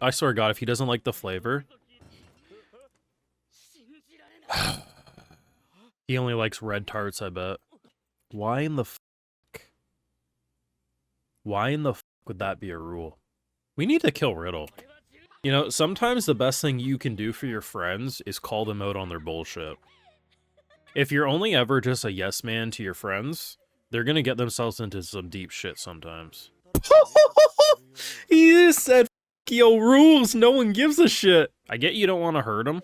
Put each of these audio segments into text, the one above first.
I swear to God, if he doesn't like the flavor, he only likes red tarts, I bet. Why in the Why in the would that be a rule? We need to kill Riddle. You know, sometimes the best thing you can do for your friends is call them out on their bullshit. If you're only ever just a yes man to your friends, they're gonna get themselves into some deep shit sometimes. He just said, yo, rules, no one gives a shit. I get you don't want to hurt him,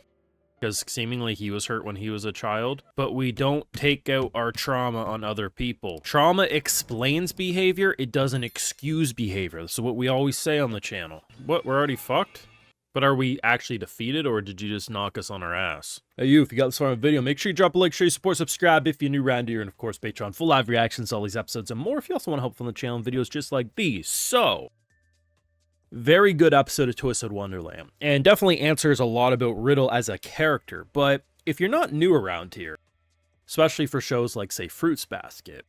because seemingly he was hurt when he was a child, but we don't take out our trauma on other people. Trauma explains behavior, it doesn't excuse behavior. This is what we always say on the channel. What, we're already fucked? But are we actually defeated, or did you just knock us on our ass? Hey you, if you got this far in the video, make sure you drop a like, share your support, subscribe if you're new around here, and of course Patreon, full live reactions to all these episodes and more if you also want to help from the channel and videos just like these. So, very good episode of Twisted Wonderland, and definitely answers a lot about Riddle as a character, but if you're not new around here, especially for shows like, say, Fruits Basket,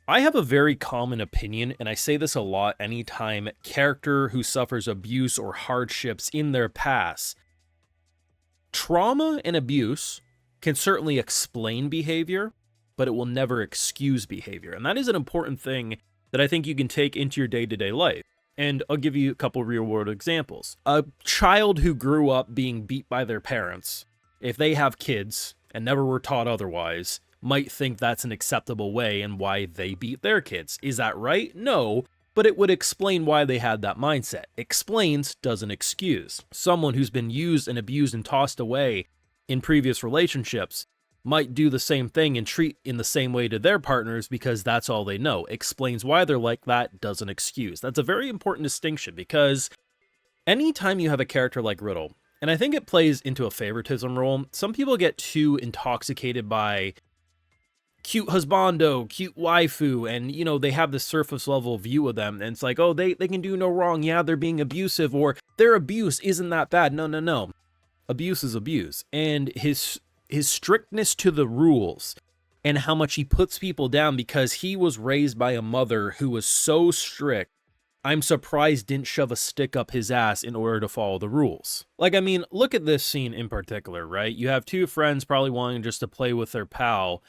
I have a very common opinion, and I say this a lot anytime character who suffers abuse or hardships in their past. Trauma and abuse can certainly explain behavior, but it will never excuse behavior, and that is an important thing that I think you can take into your day-to-day life. And I'll give you a couple real-world examples. A child who grew up being beat by their parents, if they have kids and never were taught otherwise, might think that's an acceptable way and why they beat their kids. Is that right? No, but it would explain why they had that mindset. Explains, doesn't excuse. Someone who's been used and abused and tossed away in previous relationships might do the same thing and treat in the same way to their partners because that's all they know. Explains why they're like that, doesn't excuse. That's a very important distinction because anytime you have a character like Riddle, and I think it plays into a favoritism role, some people get too intoxicated by cute husbando, cute waifu, and, you know, they have this surface level view of them, and it's like, oh, they can do no wrong, yeah, they're being abusive, or their abuse isn't that bad. No. Abuse is abuse, and his strictness to the rules and how much he puts people down because he was raised by a mother who was so strict, I'm surprised didn't shove a stick up his ass in order to follow the rules. Like, I mean, look at this scene in particular, right? You have two friends probably wanting just to play with their pal,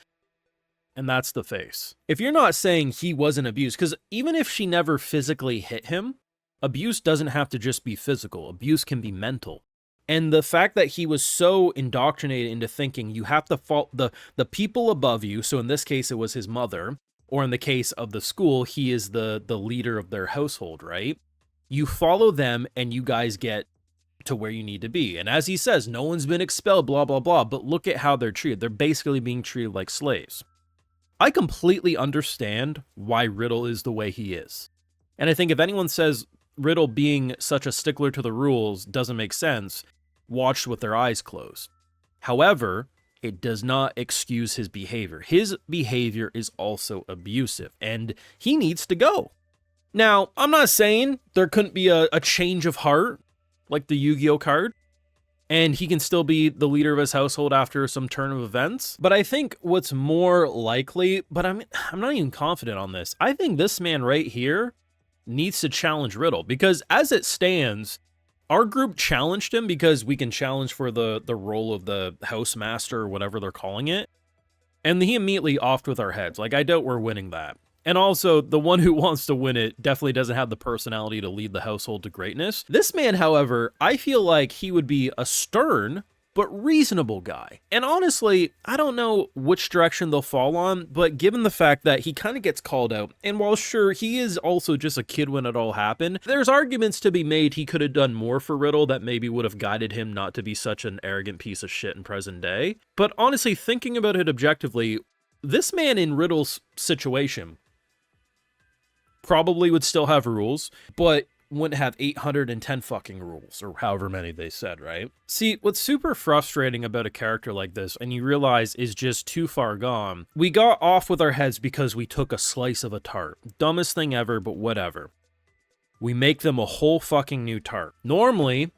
and that's the face. If you're not saying he wasn't abused, because even if she never physically hit him, abuse doesn't have to just be physical. Abuse can be mental. And the fact that he was so indoctrinated into thinking you have to follow the people above you, so in this case it was his mother, or in the case of the school, he is the leader of their household, right? You follow them and you guys get to where you need to be. And as he says, no one's been expelled, blah, blah, blah, but look at how they're treated. They're basically being treated like slaves. I completely understand why Riddle is the way he is. And I think if anyone says Riddle being such a stickler to the rules doesn't make sense, watched with their eyes closed. However, it does not excuse his behavior. His behavior is also abusive, and he needs to go. Now, I'm not saying there couldn't be a change of heart, like the Yu-Gi-Oh card, and he can still be the leader of his household after some turn of events. But I think what's more likely, but I'm not even confident on this, I think this man right here needs to challenge Riddle, because as it stands, our group challenged him because we can challenge for the role of the house master or whatever they're calling it. And he immediately offed with our heads. Like, I doubt we're winning that. And also, the one who wants to win it definitely doesn't have the personality to lead the household to greatness. This man, however, I feel like he would be a stern but reasonable guy. And honestly, I don't know which direction they'll fall on, but given the fact that he kind of gets called out, and while sure, he is also just a kid when it all happened, there's arguments to be made he could have done more for Riddle that maybe would have guided him not to be such an arrogant piece of shit in present day. But honestly, thinking about it objectively, this man in Riddle's situation probably would still have rules, but wouldn't have 810 fucking rules, or however many they said, right? See, what's super frustrating about a character like this, and you realize is just too far gone, we got off with our heads because we took a slice of a tart. Dumbest thing ever, but whatever. We make them a whole fucking new tart. Normally,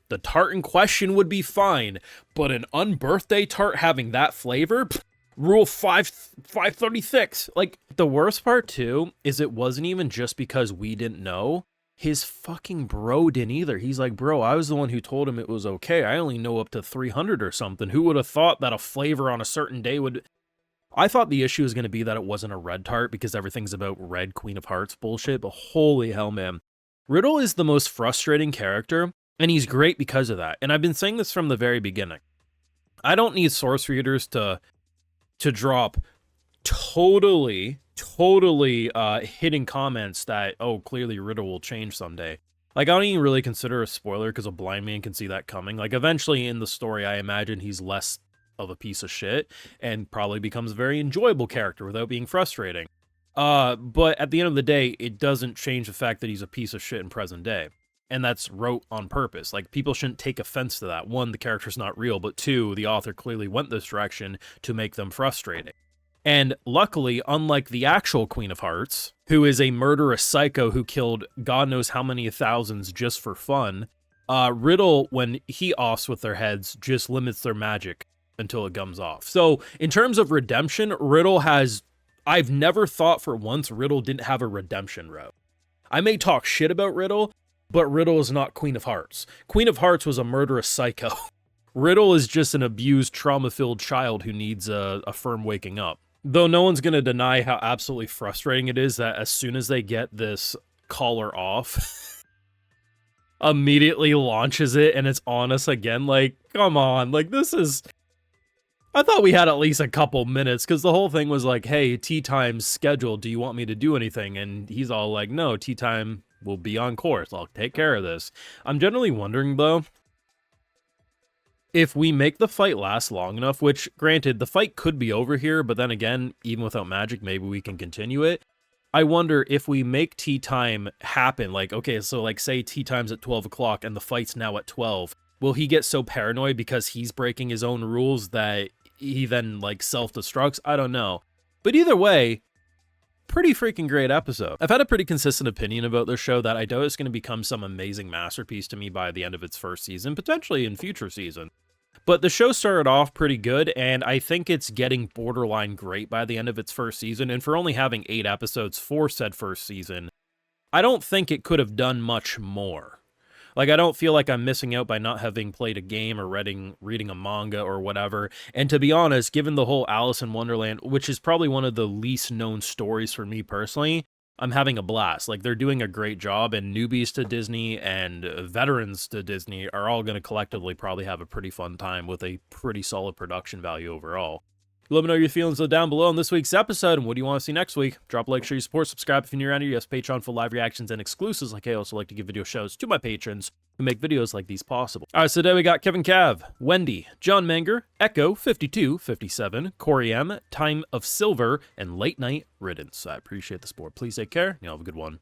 the tart in question would be fine, but an unbirthday tart having that flavor? Pfft, Rule 536. Like, the worst part too is it wasn't even just because we didn't know. his fucking bro didn't either. He's like, bro, I was the one who told him it was okay. I only know up to 300 or something. Who would have thought that a flavor on a certain day would... I thought the issue was going to be that it wasn't a red tart because everything's about red Queen of Hearts bullshit, but holy hell, man. Riddle is the most frustrating character, and he's great because of that. And I've been saying this from the very beginning. I don't need source readers to drop totally hitting comments that, oh, clearly Riddle will change someday. Like, I don't even really consider a spoiler because a blind man can see that coming. Like, eventually in the story, I imagine he's less of a piece of shit and probably becomes a very enjoyable character without being frustrating. But at the end of the day, it doesn't change the fact that he's a piece of shit in present day. And that's wrote on purpose. Like, people shouldn't take offense to that. One, the character's not real, but two, the author clearly went this direction to make them frustrating. And luckily, unlike the actual Queen of Hearts, who is a murderous psycho who killed God knows how many thousands just for fun, Riddle, when he offs with their heads, just limits their magic until it comes off. So, in terms of redemption, Riddle has... I've never thought for once Riddle didn't have a redemption route. I may talk shit about Riddle, but Riddle is not Queen of Hearts. Queen of Hearts was a murderous psycho. Riddle is just an abused, trauma-filled child who needs a firm waking up. Though no one's going to deny how absolutely frustrating it is that as soon as they get this collar off, immediately launches it and it's on us again. Like, come on. Like, this is... I thought we had at least a couple minutes because the whole thing was like, hey, tea time's scheduled. Do you want me to do anything? And he's all like, no, tea time will be on course. I'll take care of this. I'm generally wondering, though, if we make the fight last long enough, which, granted, the fight could be over here, but then again, even without magic, maybe we can continue it. I wonder if we make tea time happen, like, okay, so like say tea time's at 12 o'clock and the fight's now at 12. Will he get so paranoid because he's breaking his own rules that he then like self-destructs? I don't know. But either way, pretty freaking great episode. I've had a pretty consistent opinion about this show that I doubt it's going to become some amazing masterpiece to me by the end of its first season, potentially in future seasons. But the show started off pretty good, and I think it's getting borderline great by the end of its first season, and for only having 8 episodes for said first season, I don't think it could have done much more. Like, I don't feel like I'm missing out by not having played a game or reading a manga or whatever. And to be honest, given the whole Alice in Wonderland, which is probably one of the least known stories for me personally, I'm having a blast. Like, they're doing a great job, and newbies to Disney and veterans to Disney are all going to collectively probably have a pretty fun time with a pretty solid production value overall. Let me know your feelings down below on this week's episode, and what do you want to see next week? Drop a like, share your support, subscribe if you're new around here. Yes, Patreon for live reactions and exclusives. Like, I also like to give video shows to my patrons who make videos like these possible. All right, so today we got Kevin Cav, Wendy, John Manger, Echo 5257, Corey M, Time of Silver, and Late Night Riddance. I appreciate the support. Please take care, and you have a good one.